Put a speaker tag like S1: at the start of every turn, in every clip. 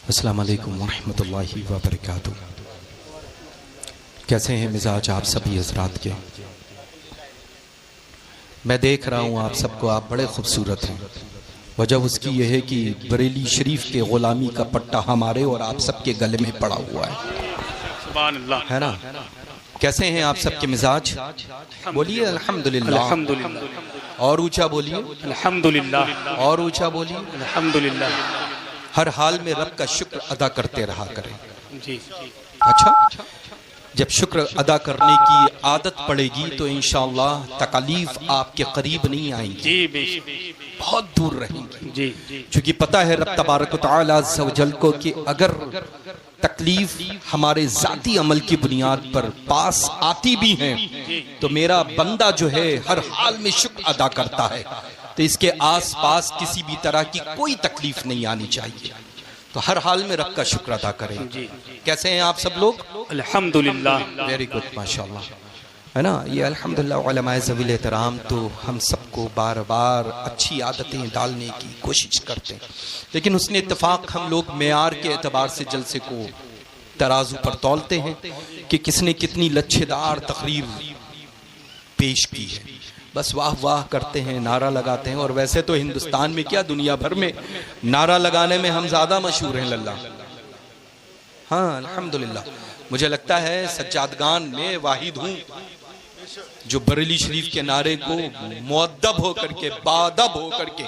S1: अस्सलाम वालेकुम वरहमतुल्लाहि वबरकातुह। कैसे हैं मिजाज आप सभी हजरात के? मैं देख रहा हूँ आप सबको, आप बड़े खूबसूरत हैं। वजह उसकी यह है कि बरेली शरीफ के ग़ुलामी का पट्टा हमारे और आप सबके गले में पड़ा हुआ है,
S2: सुभान अल्लाह,
S1: है ना? कैसे हैं आप सबके मिजाज? बोलिए अल्हम्दुलिल्लाह।
S2: अल्हम्दुलिल्लाह,
S1: और ऊंचा बोलिए
S2: अल्हम्दुलिल्लाह,
S1: और ऊंचा बोलिए।
S2: अल्हम्दुलिल्लाह।
S1: हर हाल में रब का शुक्र अदा करते रहा करें।
S2: जी,
S1: अच्छा, जब शुक्र अदा करने की आदत पड़ेगी तो इंशाअल्लाह तकलीफ आपके करीब नहीं आएंगी,
S2: जी बेशक,
S1: बहुत दूर रहेंगी।
S2: जी,
S1: क्योंकि पता है रब तबारक व तआला अज़्ज़ व जल को कि अगर तकलीफ हमारे जाती अमल की बुनियाद पर पास आती भी हैं तो मेरा बंदा जो है हर हाल में शुक्र अदा करता है, तो इसके आस पास किसी भी तरह की कोई तकलीफ नहीं आनी चाहिए। तो हर हाल में रब का शुक्र अदा करें। कैसे हैं आप सब लोग?
S2: अल्हम्दुलिल्लाह।
S1: वेरी गुड, माशाल्लाह, है ना? ये अल्हम्दुलिल्लाह उलमाए ज़वील एहतराम तो हम सबको बार बार अच्छी आदतें डालने की कोशिश करते हैं, लेकिन उसने इत्तेफाक हम लोग मेयार के एतबार से जलसे को तराजू पर तौलते हैं कि किसने कितनी लच्छेदार तकरीर पेश की है। बस वाह वाह करते हैं, नारा लगाते हैं। और वैसे तो हिंदुस्तान में क्या दुनिया भर में नारा लगाने में हम ज्यादा मशहूर हैं लल्ला। हाँ अल्हम्दुलिल्लाह, मुझे लगता है सज्जादगान में वाहिद हूँ जो बरेली शरीफ के नारे को मुअद्दब होकर के, बादब होकर के,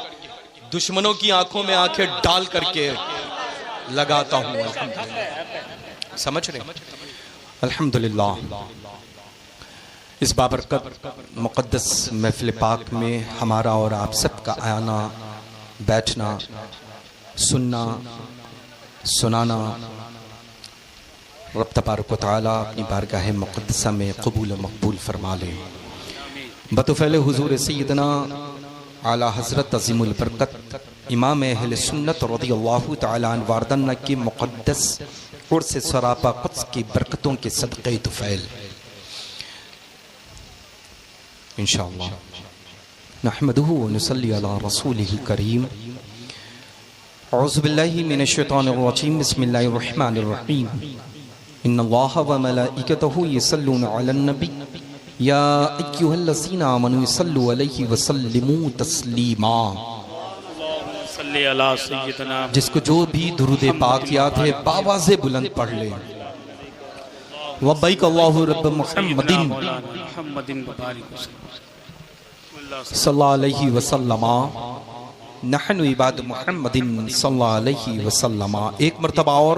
S1: दुश्मनों की आंखों में आंखें डाल करके लगाता हूँ। अल्हम्दुलिल्लाह, समझ रहे? अल्हम्दुलिल्लाह, इस बाबरकत मुक़द्दस महफ़िल पाक में हमारा और आप सबका आना, बैठना, सुनना, सुनाना रब तबारक व तआला अपनी बारगाह मुक़द्दसा में कबूल मकबूल फरमा ले। बतौफ़ैल हुज़ूर सैयदना आला हज़रत अज़ीमुल बरकत इमाम अहले सुन्नत रज़ियल्लाहु तआला अन्हु वारदन की मुक़द्दस उर्स सरापा क़ुद्स की बरकतों के सदक़े तुफ़ैल इंशाअल्लाह नहमदुहु व नुसल्ली अला रसूलिहिल करीम। औज़ु बिल्लाहि मिनश शैतानिर रजीम, बिस्मिल्लाहिर रहमानिर रहीम। इन्नल्लाहा व मलाइकतहु यसल्लूना अलन नबी या अय्युहल्लज़ीना आमनू सल्लु अलैहि व सल्लिमू तस्लीमा।
S2: सल्ली अला सय्यदना।
S1: जिसको जो भी दुरूद पाक याद है बावाज़े बुलंद पढ़ ले। वब्बैक अल्लाहु रब्ब मुहम्मदिन
S2: मुहम्मदिन
S1: सल्लल्लाहु अलैहि वसल्लम नहनु इबाद मुहम्मदिन सल्लल्लाहु अलैहि वसल्लम। एक मर्तबा और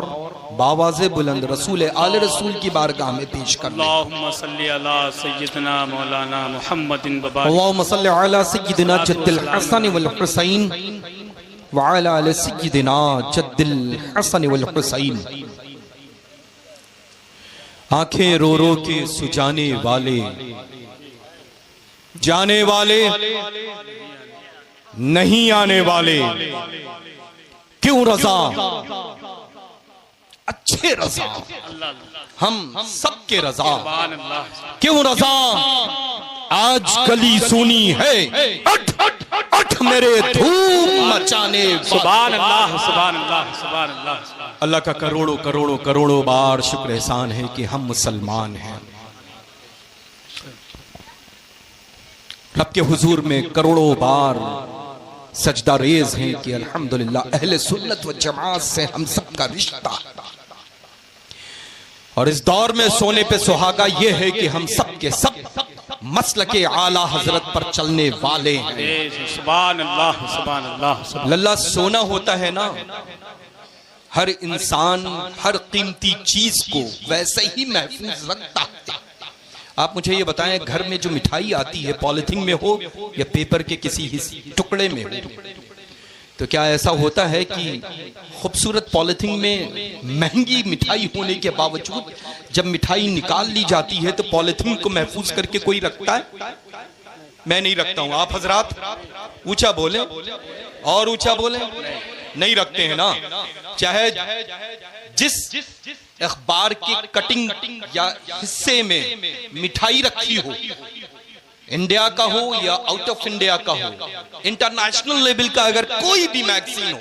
S1: बावाज़े बुलंद रसूल आले रसूल की बारगाह में पेश कर ले।
S2: अल्लाहुम्मा सल्ली अला सय्यदना मौलाना मुहम्मदिन बबारिक।
S1: अल्लाहुम्मा सल्ली अला सय्यदिना जद्दिल हसन वल हुसैन व अला आलि सय्यदिना जद्दिल हसन वल हुसैन। आंखें रो रो के सुजाने वाले, जाने वाले नहीं आने वाले, क्यों रज़ा अच्छे रज़ा, हम सबके रज़ा, क्यों रज़ा आज कली सुनी है, अठ अठ मेरे धूम मचाने।
S2: सुभान अल्लाह, सुभान अल्लाह, सुभान अल्लाह।
S1: अल्लाह का करोड़ों करोड़ों करोड़ों बार शुक्र एहसान है कि हम मुसलमान हैं। रब के हुजूर में करोड़ों बार सजदा रेज हैं कि अल्हम्दुलिल्लाह अहले सुन्नत व जमात से हम सबका रिश्ता। और इस दौर में सोने पे सुहागा ये है कि हम सब के सब मसलके आला हजरत पर चलने वाले हैं।
S2: सुभान अल्लाह, सुभान अल्लाह।
S1: लल्ला सोना होता है ना, हर इंसान हर कीमती चीज को वैसे ही महफूज रखता है। आप मुझे ये बताएं, घर में जो मिठाई आती है पॉलिथीन में हो या पेपर के किसी टुकड़े में हो, तो क्या ऐसा होता है कि खूबसूरत पॉलिथीन में महंगी मिठाई होने के बावजूद जब मिठाई निकाल ली जाती है तो पॉलिथीन को महफूज करके कोई रखता है? मैं नहीं रखता हूं। आप हजरात ऊंचा बोले और ऊंचा बोले, नहीं रखते हैं ना। चाहे जिस अखबार की कटिंग या हिस्से में मिठाई रखी हो, इंडिया का हो या आउट ऑफ इंडिया का हो, इंटरनेशनल लेवल का अगर कोई भी मैगजीन हो,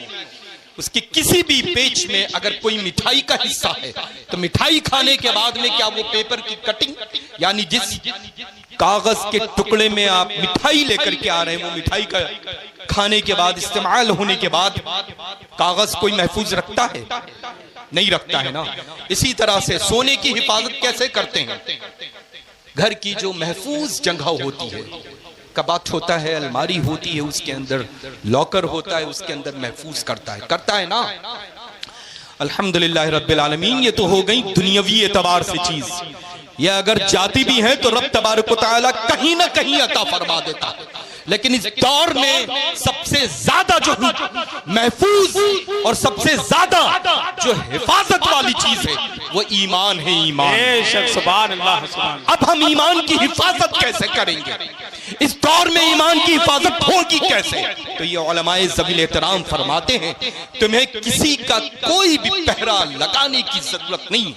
S1: उसके किसी भी पेज में अगर कोई मिठाई का हिस्सा है तो मिठाई खाने के बाद में क्या वो पेपर की कटिंग, यानी जिस कागज के टुकड़े में आप मिठाई लेकर के आ रहे हैं वो मिठाई का खाने के बाद, इस्तेमाल होने के बाद कागज कोई महफूज रखता है? नहीं रखता है ना। इसी तरह से सोने की हिफाजत कैसे करते हैं? घर की जो महफूज जगह होती है, कबाट होता है, अलमारी होती है, उसके अंदर लॉकर होता है, उसके अंदर महफूज करता है ना। अल्हम्दुलिल्लाह रब्बिल आलमीन। ये तो हो गई दुनियावी एतबार से चीज। ये अगर जाती भी है तो रब तबारक व तआला कहीं ना कहीं अता फरमा देता है। लेकिन इस दौर में सबसे ज्यादा जो महफूज और सबसे ज्यादा जो हिफाजत वाली चीज है वो ईमान है। ईमान।
S2: सुभान अल्लाह, सुभान।
S1: अब हम ईमान की हिफाजत कैसे करेंगे? इस दौर में ईमान की हिफाजत होगी कैसे? तो ये उलमाए ज़वील एहतराम फरमाते हैं तुम्हें किसी का कोई भी पहरा लगाने की जरूरत नहीं,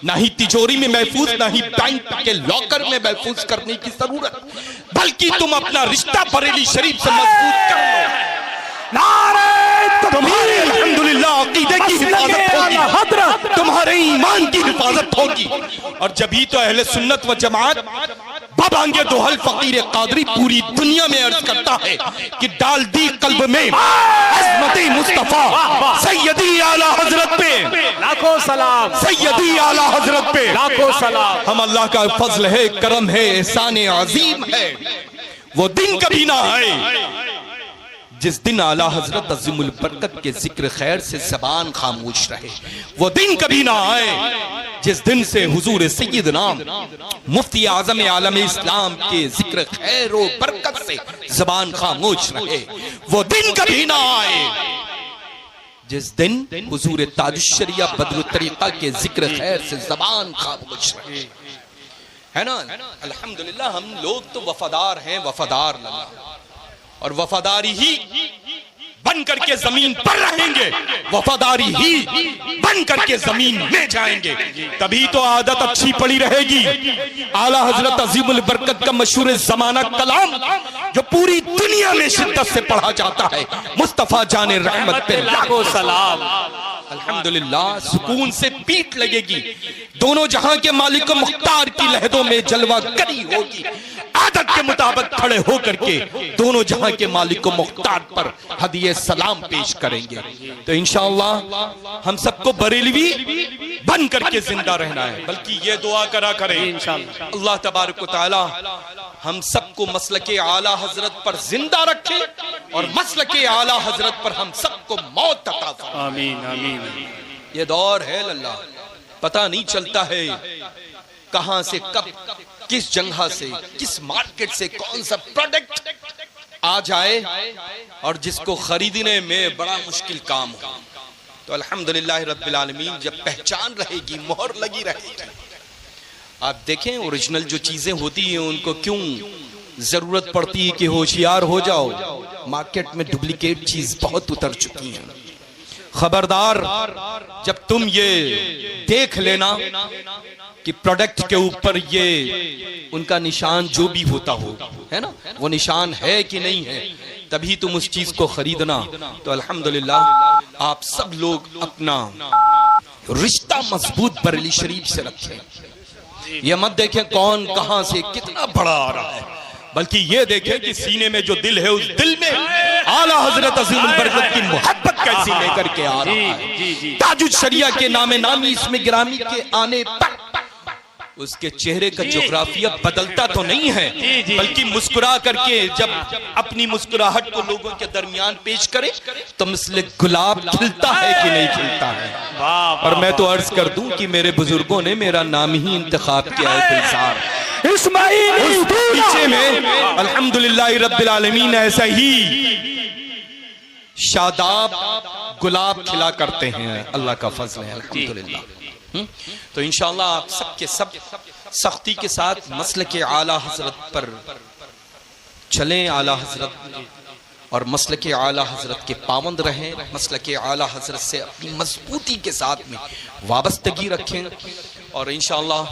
S1: ना ही तिजोरी में महफूज, ना ही बैंक के लॉकर में महफूज करने की जरूरत, बल्कि तुम अपना रिश्ता बरेली शरीफ से मजबूत कर लो। नारे तुम्हारे अल्हम्दुलिल्लाह अकीदे की हिफाजत होगी, तुम्हारे ईमान की हिफाजत होगी। और जब ही तो अहले सुन्नत व जमात बाबांगे दोहल फकीर कादरी पूरी दुनिया में अर्ज करता है कि डाल दी कल्ब में अज़मत मुस्तफा सैयदी आला हजरत पे
S2: लाखों सलाम,
S1: सैयदी आला हजरत पे
S2: लाखों सलाम।
S1: हम अल्लाह का फजल है, करम है, एहसान अजीम है। वो दिन कभी ना आए जिस दिन आला हजरत अज़ीमुल बरकत के जिक्र खैर से ज़बान खामोश रहे। वो दिन कभी ना आए जिस दिन से हुजूर सैयदना मुफ्ती आज़म आलम इस्लाम के जिक्र खैर और बरकत से ज़बान खामोश रहे। वो दिन कभी ना आए जिस दिन हुजूर ताजुश्शरिया बद्रुल तरीका के जिक्र खैर से ज़बान खामोश रहे। है ना। अल्हम्दुलिल्लाह हम लोग तो वफादार हैं, वफादार अल्लाह, और वफादारी ही बन करके जमीन पर रहेंगे, वफादारी ही बन करके जमीन में जाएंगे। तभी तो आदत अच्छी पड़ी रहेगी। आला हजरत अज़ीमुल बरकत का मशहूर जमाना कलाम जो पूरी दुनिया में शिद्दत से पढ़ा जाता है, मुस्तफा जाने रहमत पे लाखों सलाम। अल्हम्दुलिल्लाह सुकून से पीठ लगेगी। दोनों जहां के मालिक मुख्तार की लहदों में जलवा करी होगी। आदत के मुताबिक खड़े होकर के दोनों जहां के मालिक मुख्तार पर हदिये सलाम पेश करेंगे। तो इंशाअल्लाह हम सबको बरेलवी बन करके जिंदा रहना है। बल्कि ये दुआ करा करें इंशाअल्लाह अल्लाह तबारक व तआला हम सबको मसलके आला हजरत पर जिंदा रखे और मसलके आला हजरत पर हम सबको मौत अता फरमाए।
S2: आमीन आमीन।
S1: ये दौर है अल्लाह, पता नहीं चलता है कहां से कब किस जगह से किस मार्केट से कौन सा प्रोडक्ट आ जाए और जिसको खरीदने में बड़ा मुश्किल काम हो। तो अल्हम्दुलिल्लाह रब्बिल आलमीन जब पहचान रहेगी, मोहर लगी रहेगी। आप देखें ओरिजिनल जो चीजें होती हैं उनको क्यों जरूरत पड़ती है कि होशियार हो जाओ। मार्केट में डुप्लीकेट चीज बहुत उतर चुकी है। खबरदार जब तुम ये देख लेना कि प्रोडक्ट के ऊपर ये उनका निशान जो भी होता हो, है ना, वो निशान है कि नहीं है, तभी तुम उस चीज को खरीदना। तो अल्हम्दुलिल्लाह आप सब लोग अपना रिश्ता मजबूत बरेली शरीफ से रखें। ये मत देखें कौन कहां से कितना बड़ा आ रहा है, बल्कि ये देखें कि सीने में जो दिल है उस दिल में आला हजरत अज़ीमुल बरकत की मोहब्बत कैसी लेकर के आ रहा है। ताजुश शरिया के नामे नामी इसमें गिरामी के आने पर उसके चेहरे का जोग्राफिया बदलता तो नहीं है, बल्कि मुस्कुरा करके जब अपनी मुस्कुराहट को लोगों के दरमियान पेश करे तो मिसले गुलाब खिलता है कि नहीं खिलता है। और मैं तो अर्ज कर दूं कि मेरे बुजुर्गों ने मेरा नाम ही इंतखाब किया है गुलजार इस्माइल। पीछे में अल्हम्दुलिल्लाह रब्बिल आलमीन ऐसा ही शादाब गुलाब खिला करते हैं। अल्लाह का फजल है अल्हम्दुलिल्लाह। तो इंशाअल्लाह आप सबके सब सख्ती के साथ मसलके आला हजरत पर चलें, आला हजरत और मसलके आला हजरत के पाबंद रहें, मसलके आला हजरत से अपनी मजबूती के साथ में वाबस्तगी रखें और इंशाअल्लाह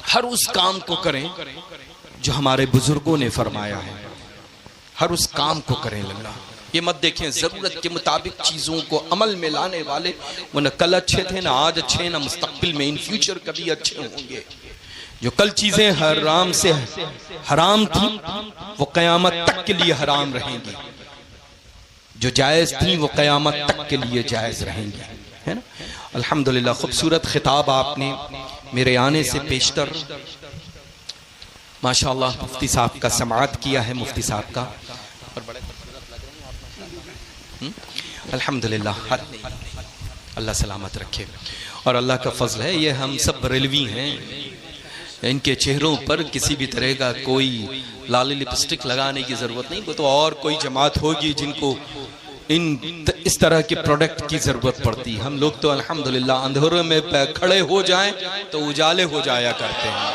S1: हर उस काम को करें जो हमारे बुजुर्गों ने फरमाया है। हर उस काम को करें। लल्ला ये मत देखें ज़रूरत के मुताबिक चीज़ों को अमल में लाने वाले वो न कल अच्छे थे, ना आज अच्छे, ना मुस्तकबिल में इन फ्यूचर कभी अच्छे होंगे। जो कल चीज़ें हराम से हराम थी वो क़यामत तक के लिए हराम रहेंगी, जो जायज़ थी वो क़यामत तक के लिए जायज़ रहेंगी, है ना। अल्हम्दुलिल्लाह खूबसूरत खिताब आपने मेरे आने से पेशतर माशाअल्लाह मुफ्ती साहब का समाअत किया है, मुफ्ती साहब का, और बड़े अल्हम्दुलिल्लाह अल्लाह सलामत रखे। और अल्लाह का फजल है ये हम सब बरेलवी हैं, इनके चेहरों पर किसी भी तरह का कोई लाली लिपस्टिक लगाने की ज़रूरत नहीं। वो तो और कोई जमात होगी जिनको इस तरह के प्रोडक्ट की ज़रूरत पड़ती। हम लोग तो अल्हम्दुलिल्लाह अंधेरों में खड़े हो जाएं तो उजाले हो जाया करते हैं,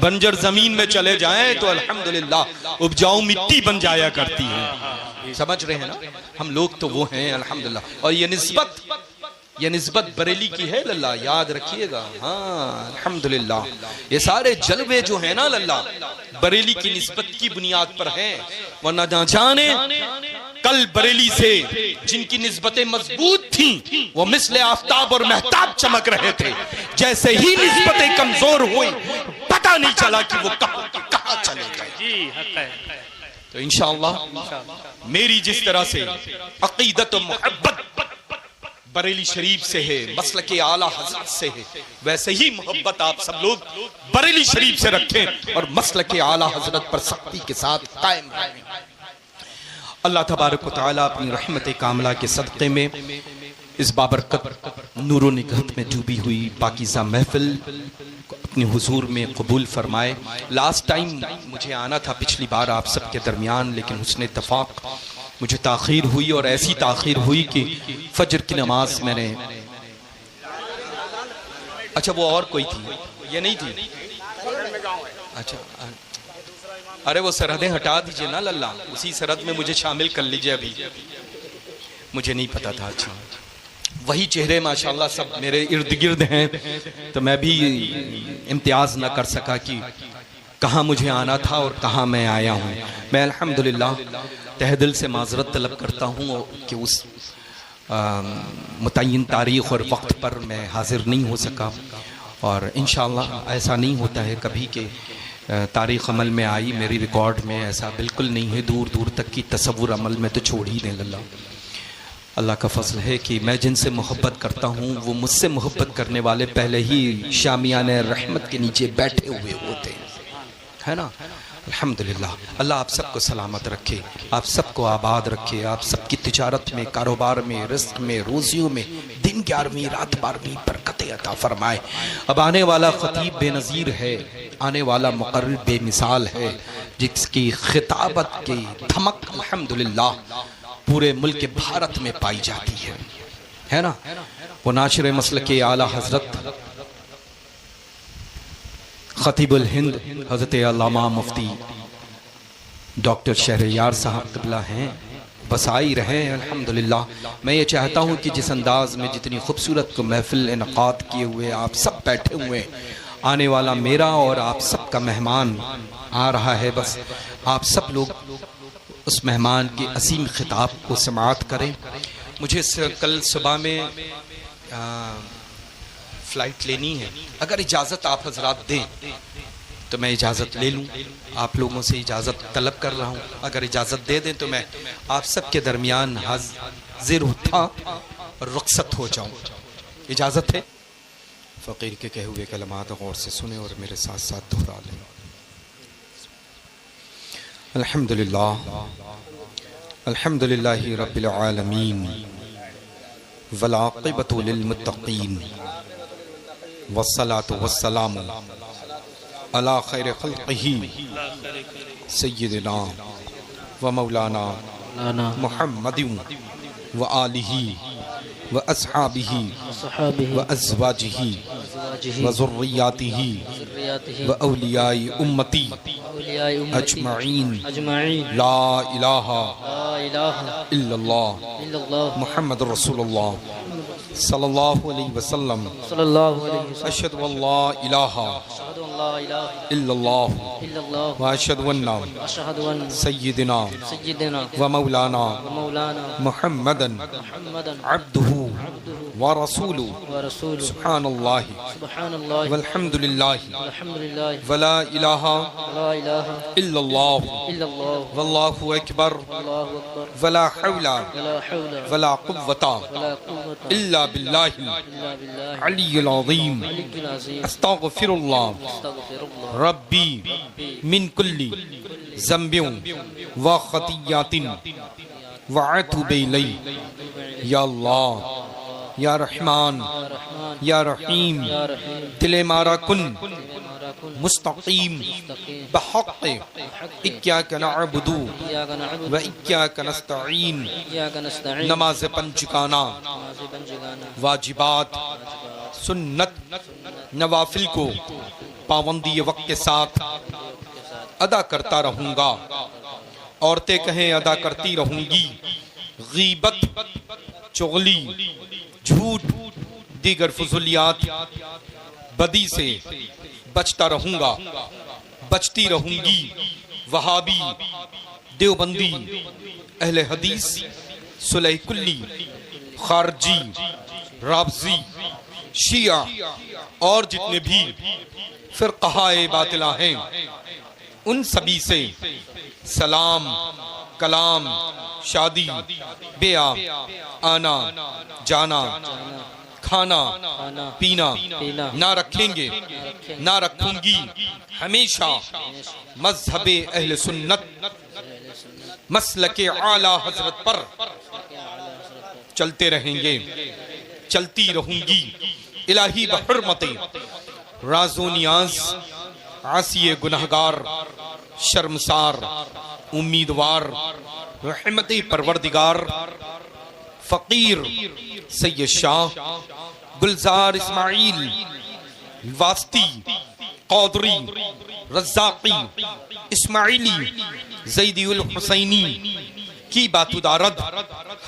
S1: बंजर ज़मीन में चले जाएं तो अल्हम्दुलिल्लाह उपजाऊ मिट्टी बन जाया करती है। समझ रहे हैं ना, हम लोग तो वो हैं अल्हम्दुलिल्लाह। और ये निस्बत बरेली की है लल्ला, याद रखिएगा। हाँ अल्हम्दुलिल्लाह, ये सारे जलवे जो है ना लल्ला बरेली की निस्बत की बुनियाद पर हैं। वरना ना जाने कल बरेली से जिनकी निस्बतें मजबूत थी वो मिसले आफ्ताब और महताब चमक रहे थे, जैसे ही निस्बतें कमजोर हुई पता नहीं चला कि वो कहाँ चले गए। तो इंशाअल्लाह मेरी जिस तरह से अकीदत और मोहब्बत बरेली शरीफ से है, मसलके आला हजरत से है, वैसे ही मोहब्बत आप सब लोग बरेली शरीफ से रखें और मसलके आला हजरत पर सख्ती के साथ कायम रहें। अल्लाह तबारक व तआला अपनी रहमत कामला के सदक़े में इस बाबरकत नूरो निगहत में डूबी हुई पाकीज़ा महफिल अपने हुजूर में कबूल फरमाए। लास्ट टाइम मुझे आना था पिछली बार आप सबके दरमियान, लेकिन हुस्न इत्तफाक मुझे ताख़ीर हुई, और ऐसी ताख़ीर हुई कि फजर की नमाज मैंने, अच्छा वो और कोई थी, ये नहीं थी, अच्छा अरे वो सरहदें हटा दीजिए ना लल्ला, उसी सरहद में मुझे शामिल कर लीजिए। अभी मुझे नहीं पता था। अच्छा वही चेहरे माशाल्लाह सब मेरे इर्द गिर्द हैं, तो मैं भी इम्तियाज़ न कर सका कि कहाँ मुझे आना था और कहाँ मैं आया हूँ। मैं अल्हम्दुलिल्लाह तहे दिल से माज़रत तलब करता हूँ कि उस मुतय्यन तारीख़ और वक्त पर मैं हाजिर नहीं हो सका, और इंशाअल्लाह ऐसा नहीं होता है कभी कि तारीख़ अमल में आई मेरी रिकॉर्ड में, ऐसा बिल्कुल नहीं है। दूर दूर तक की तसव्वुर अमल में तो छोड़ ही दें लल्ला। अल्लाह का फजल है कि मैं जिनसे मोहब्बत करता हूँ वो मुझसे मोहब्बत करने वाले पहले ही शामियाने रहमत के नीचे बैठे हुए होते हैं, है ना। अल्हम्दुलिल्लाह अल्लाह आप सबको सलामत रखे, आप सबको आबाद रखे, आप सबकी तिजारत में, कारोबार में, रिज़्क़ में, रोज़ियों में दिन 11वीं रात 12वीं बरकतें अता फरमाए। अब आने वाला ख़तीब बेनज़ीर है, आने वाला मुक़र्रिर बेमिसाल है, जिसकी खिताबत की धमक अल्हम्दुलिल्लाह पूरे मुल्क भारत में पाई जाती है ना। वो नाशिर मसलके आला हज़रत ख़तीबुल हिंद हज़रत अल्लामा मुफ्ती डॉक्टर शहरयार साहब क़िबला हैं, बस आई रहें अल्हम्दुलिल्लाह। मैं ये चाहता हूँ कि जिस अंदाज़ में जितनी खूबसूरत को महफ़िल इनक़ाद किए हुए आप सब बैठे हुए, आने वाला मेरा और आप सब का मेहमान आ रहा है, बस आप सब लोग उस मेहमान के असीम खिताब को समाअत करें। मुझे कल सुबह में फ़्लाइट लेनी है, अगर इजाज़त आप हजरात दें तो मैं इजाज़त ले लूँ। आप लोगों से इजाज़त तलब कर रहा हूँ, अगर इजाज़त दे दें तो मैं आप सब के दरमियान हाजिर उठा और रुखसत हो जाऊँ। इजाज़त है? फ़कीर के कहे हुए कलमात गौर से सुने और मेरे साथ साथ दोहरा लें। अल्हम्दुलिल्लाह अल्हम्दुलिल्लाहि रब्बिल आलमीन वल आक़िबतु लिल मुत्तक़ीन वस्सलातु वस्सलामु अला खैर खल्क़िही सय्यिदिना व मौलाना मुहम्मदिन व आलिही व अस्हाबिही व अज़वाजिही व ज़ुर्रियातिही व औलियाए उम्मती अजमईन ला इलाहा इल्लल्लाह मुहम्मद रसूलुल्लाह। सल्लल्लाहु अलैहि वसल्लम
S3: सल्लल्लाहु अलैहि वसल्लम
S1: अशहदु अल्ला इलाहा
S3: अशहदु अल्ला इलाहा
S1: इल्लल्लाह
S3: इल्लल्लाह
S1: व अशहदु अन्ना
S3: अशहदु अन्न
S1: सय्यिदना
S3: सय्यिदना
S1: व मौलाना
S3: व मौलाना
S1: मुहम्मदन
S3: मुहम्मदन
S1: अब्दुहु व रसूलुहु
S3: व रसूलुहु
S1: सुब्हानल्लाह
S3: सुब्हानल्लाह
S1: वल्हम्दुलिल्लाह
S3: अल्हम्दुलिल्लाह
S1: वला इलाहा
S3: ला इलाहा
S1: इल्लल्लाह
S3: इल्लल्लाह
S1: वल्लाहु अकबर
S3: अल्लाहु अकबर
S1: वला हौला
S3: वला हौला
S1: वला कुव्वता
S3: वला कुव्वता
S1: इल्ला बिल्लाहिल
S3: इल्ला बिल्लाह
S1: अलिय्यिल अज़ीम
S3: अलिय्यिल अज़ीम
S1: अस्तगफिरुल्लाह
S3: अस्तगफिरुल्लाह
S1: रब्बी मिन कुल्ली ज़म्बिन व खतियातिन व अतूबु इलैहि या अल्लाह या रहमान या रहीम दिल मारा कुन मुस्तकीम बहक़ इय्याका नअबुदु व इय्याका नस्तईन नमाज पंचगाना वाजिबात सुन्नत नवाफिल को पाबंदी वक्त के साथ अदा करता रहूंगा। औरतें कहें अदा करती रहूंगी। गीबत, चुगली, झूठ, दीगर फुजुलियात, बदी से बचता रहूंगा, बचती रहूंगी। वहाबी, देवबंदी, अहले हदीस, सुलह कुल्ली, खारजी, राबजी, शिया और जितने भी फिरक़ाए बातिला हैं उन सभी से सलाम, कलाम, शादी, बेआ, आना, जाना, खाना, पीना ना रखेंगे, ना रखूंगी। हमेशा मज़हबे अहले सुन्नत मसलके आला हजरत पर चलते रहेंगे, चलती रहूंगी। इलाही बहुर्मते राज़ो नियाज़, आसिए गुनहगार, शर्मसार, उम्मीदवार, रहमते परवरदिगार, फ़कीर सैयद शाह गुलजार इस्माइल वास्ती क़ादरी रज़्ज़ाक़ी इस्माइली ज़ैदी उल हुसैनी की बातुदारद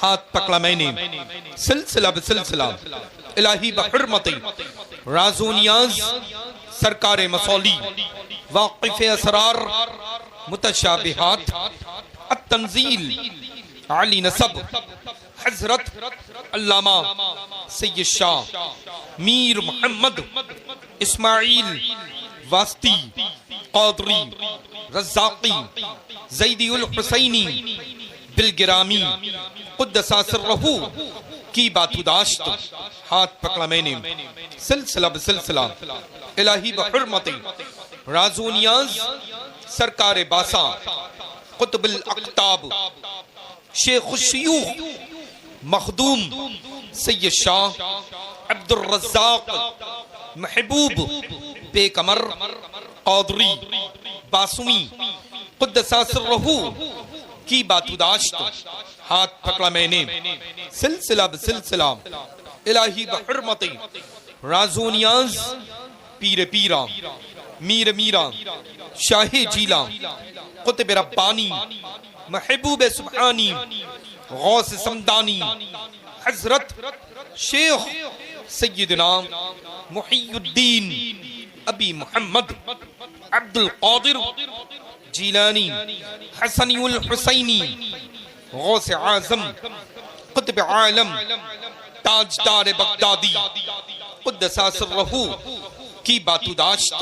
S1: हाथ पकड़ा मैंने सिलसिला बिसिलसिला इलाही बहुर्मते राज़ो नियाज़ सरकार मसौली वाक़िफ़ असरार मुतशाबिहात अत-तंज़ील आली नसब हज़रत अल्लामा सैयद शाह मीर मोहम्मद इस्माइल वास्ती क़ादरी रज़्ज़ाक़ी ज़ैदी उल हुसैनी बिलगिरामी क़ुद्दसा सिर्रहू की बातुदाश्त हाथ पकड़ा मैंने सिलसिला बिसिलसिला इलाही बहुर्मते राज़ो नियाज़ सरकार बासा क़ुतबुल अक़ताब शेख़ुश शयूख़ मखदूम सैयद शाह अब्दुर रज़्ज़ाक़ महबूब बेकमर क़ादरी बासुमी क़ुद्दसा सिर्रहू की बातुदाश्त हाथ पकड़ा मैंने सिलसिला बिसिलसिला इलाही बहुर्मते राज़ो नियाज़ पीर पीरा मीर मीरा शाहे जीला क़ुतब रब्बानी महबूब सुब्हानी गौस समदानी हज़रत शेख सय्यदना मुहियुद्दीन अबी मोहम्मद अब्दुल क़ादिर जीलानी हसनी उल हुसैनी गौस आज़म क़ुतब आलम ताजदार बगदादी क़ुद्दसा सिर्रहू की बातुदाश्त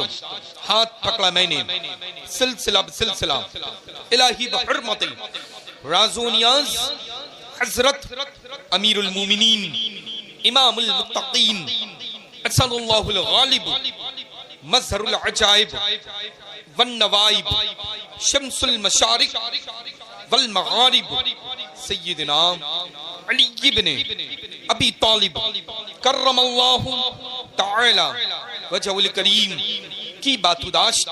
S1: हाथ पकड़ा मैंने सिलसिला बिसिलसिला इलाही बहुर्मते राज़ो नियाज़ हज़रत अमीरुल मोमिनीन इमामुल मुत्तक़ीन असदुल्लाहुल गालिब मज़हरुल अजाइब वन नवाइब शम्सुल मशारिक वल मगारिब सय्यदना अली इब्ने अबी तालिब कर्रमल्लाहु तआला वजहुल करीम की बातुदाश्त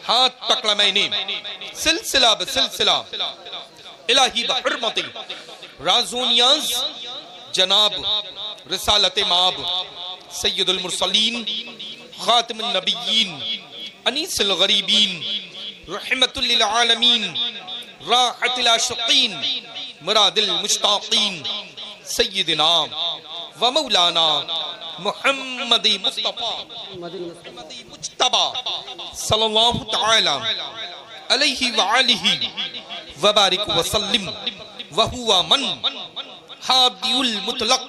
S1: हाथ पकड़ा मैंने सिलसिला बिसिलसिला इलाही बहुर्मते राज़ो नियाज़ जनाब रिसालत माब सय्यदुल मुरसलीन खातिमुन नबिय्यीन अनीसुल गरीबीन रहमतुल लिल आलमीन राहतुल आशिक़ीन मुरादिल मुश्ताक़ीन सय्यदना व मौलाना मुहम्मदी मुस्तफा मुज्तबा सल्लल्लाहु तआला अलैहि व आलिहि व बारिक व सल्लिम व हुवा मन हादियुल मुतलक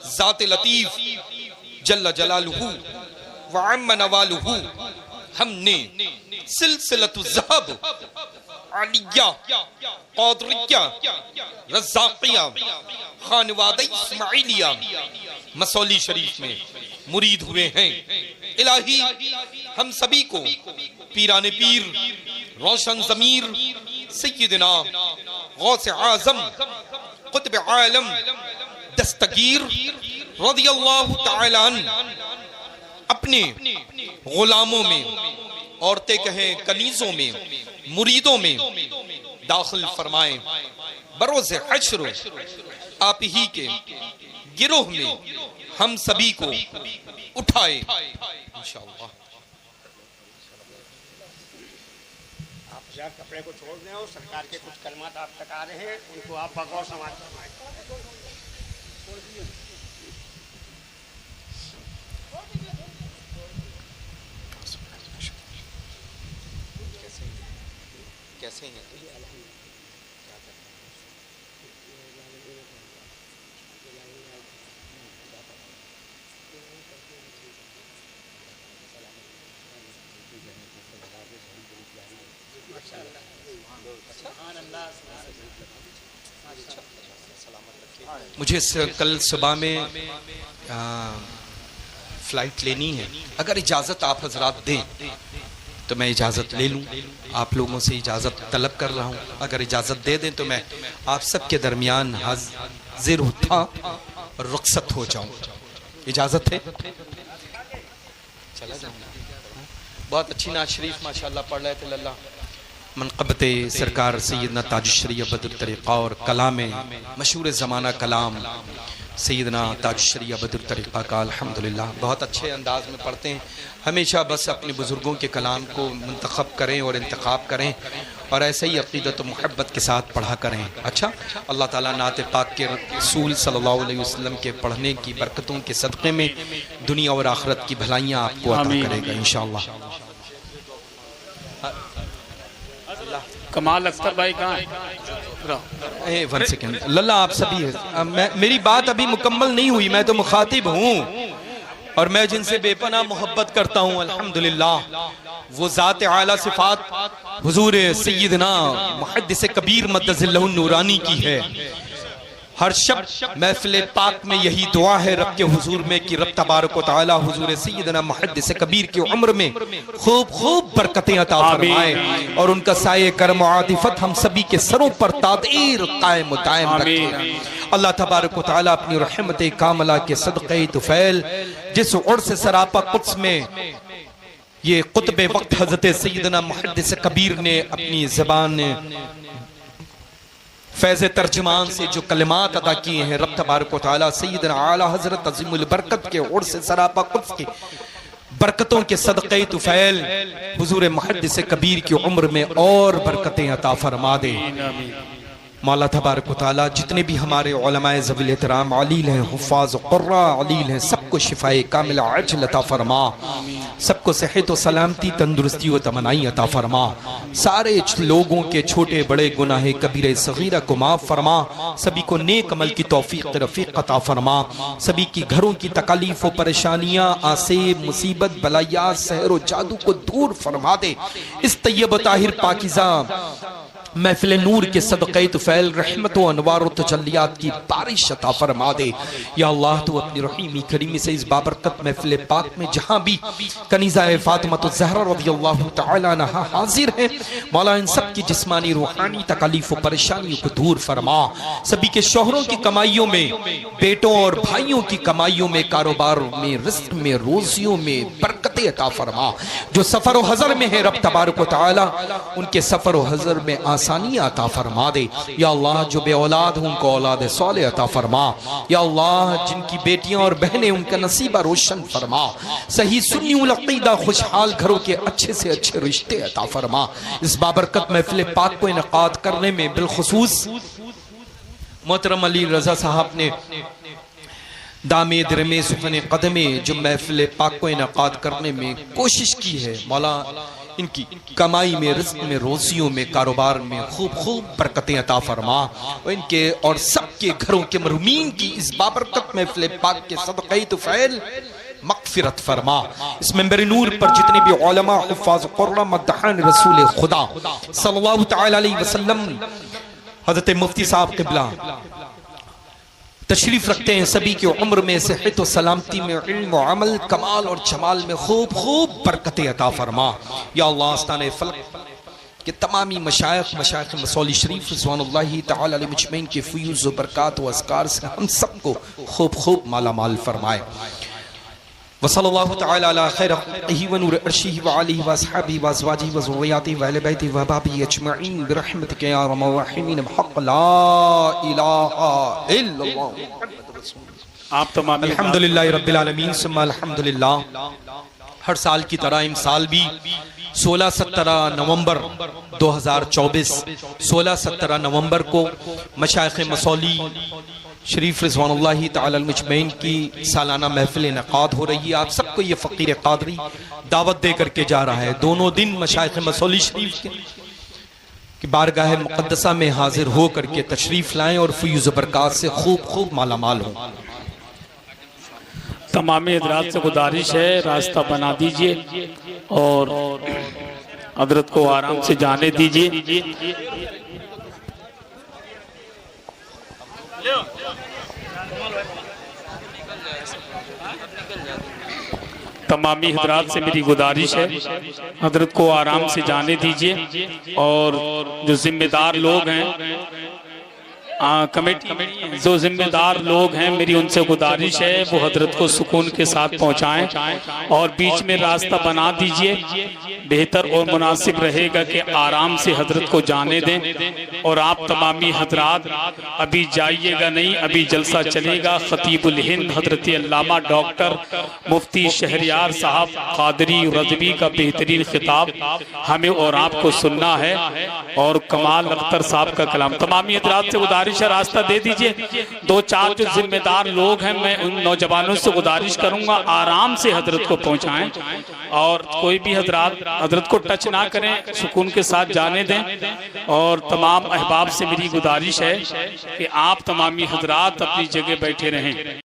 S1: ज़ात लतीफ़ जल्ल जलालुहु व अम्म नवालुहु। हमने सिलसिलतु ज़हब आलिया क़ादरिया रज़्ज़ाक़िया खानवादा इस्माइलिया मसौली शरीफ में मुरीद हुए हैं। इलाही हम सभी को पीराने पीर रोशन ज़मीर सय्यदना गौसे आज़म क़ुत्ब आलम दस्तगीर रज़ियल्लाहु तआला अन्हु अपने गुलामों में, औरतें कहें कनीजों में, मुरीदों में दाखिल फरमाएं। बरोज़े हश्र आप ही के गिरोह में हम सभी को उठाए इंशाअल्लाह।
S4: आप जरा कपड़े को छोड़ दें और सरकार के कुछ कलमात आप तक आ रहे हैं, उनको आप बगौर समाज फरमाएं।
S1: कैसे हैं? मुझे कल सुबह में फ्लाइट लेनी है। अगर इजाज़त आप हजरात दें तो मैं इजाज़त ले लूँ। आप लोगों से इजाज़त तलब कर रहा हूँ। अगर इजाज़त दे दें तो मैं आप सबके दरमियान हाजिर था और रुखसत हो जाऊँ। इजाज़त है? चला जाऊँगा। बहुत अच्छी नात शरीफ माशाल्लाह पढ़ रहे थे। लल्ला मनक़बत सरकार सैयदना ताजुश्शरी अबदुल तरीक़ा और कलाम मशहूर ज़माना कलाम सैयदना ताजुश्शरी अबदुल तरीक़ा का अल्हम्दुलिल्लाह बहुत अच्छे अंदाज में पढ़ते हैं। हमेशा बस अपने बुज़ुर्गों के कलाम को मुंतख़ब करें और इंतख़ाब करें और ऐसे ही अक़ीदत व मोहब्बत के साथ पढ़ा करें। अच्छा, अल्लाह ताला नात पाक के रसूल सल्लल्लाहु अलैहि वसल्लम के पढ़ने की बरकतों के सदक़े में दुनिया और आखिरत की भलाइयाँ आपको अता करेगा इंशाअल्लाह।
S2: कमाल अख्तर भाई कहाँ है?
S1: 1 सेकेंड लल्ला, आप सभी है। मेरी बात अभी मुकम्मल नहीं हुई। मैं तो मुखातिब हूँ और मैं जिनसे बेपनाह मोहब्बत करता हूँ अल्हम्दुलिल्लाह वो ज़ात आला सिफ़ात हुज़ूर सय्यदना मुहद्दिस कबीर मद्दज़िल्लहु नूरानी की है। हर शब महफ़िल पाक में यही दुआ है रब के हुजूर में कि रब तबारक व तआला हुजूर सय्यदना मुहद्दिस कबीर की उम्र में खूब खूब बरकतें अता फरमाए और उनका साये करम आतिफत हम सभी के सरों पर तादीर कायम दायम रखे। अल्लाह तबारक व तआला अपनी रहमत कामला के सदक़े तुफ़ैल जिस उर्स से सरापा कुद्स में ये कुतुब वक्त हज़रत सय्यदना मुहद्दिस कबीर ने अपनी ज़बान फैज़ तर्जुमान से जो कलिमात अदा किए हैं, रब तबारक व तआला सय्यदना आला हज़रत अज़ीमुल बरकत के उर्स से सरापा कुद्स की बरकतों के सदक़े तुफ़ैल हुज़ूर मुहद्दिस कबीर की उम्र में और बरकतें अता फरमा दे। मौला तबारक व तआला जितने भी हमारे उलमाए ज़वील एहतराम अलील हैं, हुफ़ाज़ क़ुर्रा अलील हैं, सबको शिफ़ाए कामिला अजल अता फरमा, सबको सेहत व सलामती तंदुरुस्ती व तमन्नाई अता फरमा। सारे लोगों के छोटे बड़े गुनाह कबीरे सगीरा को माफ़ फरमा। सभी को नेक अमल की तौफीक रफ़ीक अता फरमा। सभी की घरों की तकलीफ़ व परेशानियाँ, आसेब, मुसीबत, बलायात, सहर व जादू को दूर फरमा दे। इस तैयब ताहिर पाकिज़ा महफिल नूर के सदक़े तुफ़ैल रहमत व अनवार व तजल्लियात की बारिश अता फरमा दे। या अल्लाह तू अपनी रहीमी करीमी से इस बाबरकत महफिल पाक में जहाँ भी कनीज़ा फ़ातिमा ज़हरा रज़ियल्लाहु तआला अन्हा हाजिर है, मौला इन सब की जिस्मानी रूहानी तकलीफ़ व परेशानियों को दूर फरमा। सभी के शोहरों की कमाइयों में, बेटों और भाइयों की कमाइयों में, कारोबार में, रिज़्क़ में, रोज़ियों में बरकतें अता फरमा। जो सफ़र व हज़र में है रब तबारक व तआला उनके सफ़र व हज़र में आसानियाँ अता फरमा दे। या अल्लाह जो बे औलाद हो उनको औलाद सौले अता फरमा। या अल्लाह जिनकी बेटियां और बहनें उनका नसीबा रोशन फरमा। सही सुन्नी उल अक़ीदा खुशहाल घरों के अच्छे से अच्छे रिश्ते अता फरमा। इस बाबरकत महफिल पाक को इनक़ाद करने में बिलखुसूस मोहतरम अली रज़ा साहब ने दामे दिरमे सुखने कदमे जो महफिल पाक को इनकाद करने में कोशिश की है, मौला इनकी कमाई में, रिज़्क़ में, रोजियों में, कारोबार में खूब खूब बरकतें अता फरमा और इनके और सबके घरों के मरहूमीन की इस बाबरकत महफिल पाक के सदक़े तुफ़ैल मग़फ़िरत फरमा। इस मिंबर नूर पर जितने भी उलमा, हुफ़्फ़ाज़ कुरान, मद्दाहान रसूल खुदा सल्लल्लाहु तआला अलैहि वसल्लम, हज़रत मुफ्ती साहब क़िबला तशरीफ रखते हैं, सभी की उम्र में सेहत और सलामती में, इल्म और अमल, कमाल और जमाल में खूब खूब बरकतें अता फरमा। या अल्लाह आस्ताने फलक के तमामी मशाइख मसौली शरीफ रिज़वानुल्लाहि तआला अलैहि मजमईन के फ़यूज़ व बरक़ात व अस्कार से हम सबको खूब खूब माला माल फरमाए। वसल्लल्लाहु तआला अला खैर ख़ल्क़िही व नूर अर्शिही व आलिही व अस्हाबिही व अज़वाजिही व ज़ुर्रिय्यतिही व अहले बैतिही व अहबाबिही अजमईन बिरहमतिका या अरहमर राहिमीन बहक़्क़ि ला इलाहा इल्लल्लाह।
S2: आप तमाम
S1: अल्हम्दुलिल्लाहि रब्बिल आलमीन सुम्मा अल्हम्दुलिल्लाह। हर साल की तरह इस साल भी 16-17 नवंबर 2024 16-17 नवंबर को मशाइख़ मसौली शरीफ रिज़वानुल्लाहि तआला अल मजमईन की सालाना महफिल इनक़ाद हो रही है। आप सबको ये फ़कीर क़ादरी दावत दे करके जा रहा है। दोनों दिन मशाइख़ मसौली शरीफ की बारगाह मुक़द्दसा में हाजिर हो करके तशरीफ़ लाएँ और फ़यूज़ बरक़ात से खूब खूब माला माल हों।
S2: तमाम हज़रात से गुजारिश है, रास्ता बना दीजिए और हज़रत को आराम से जाने दीजिए। तमामी हज़रात से मेरी गुजारिश है, हज़रत को आराम से जाने दीजिए और जो जिम्मेदार लोग हैं कमेटी, जो जिम्मेदार लोग हैं, मेरी उनसे गुजारिश है वो हजरत को सुकून के साथ पहुंचाएं और बीच में रास्ता बना दीजिए। बेहतर और मुनासिब रहेगा कि आराम से हजरत को जाने दें। और आप तमामी हजरात अभी जाइएगा नहीं, अभी जलसा चलेगा। खतीबुल हिंद हजरत अल्लामा डॉक्टर मुफ्ती शहरियार साहब कादरी रज़वी का बेहतरीन खिताब हमें और आपको सुनना है और कमाल अख्तर साहब का कलाम। तमामी हजरात से गुजारिश, रास्ता दे दीजिए। 2-4 जो जिम्मेदार लोग हैं, मैं उन नौजवानों से गुजारिश करूंगा आराम से हजरत को पहुंचाएं और कोई भी हजरत को टच ना करें, सुकून के साथ जाने दें। और तमाम अहबाब से मेरी गुजारिश है कि आप तमामी हजरात अपनी जगह बैठे रहें।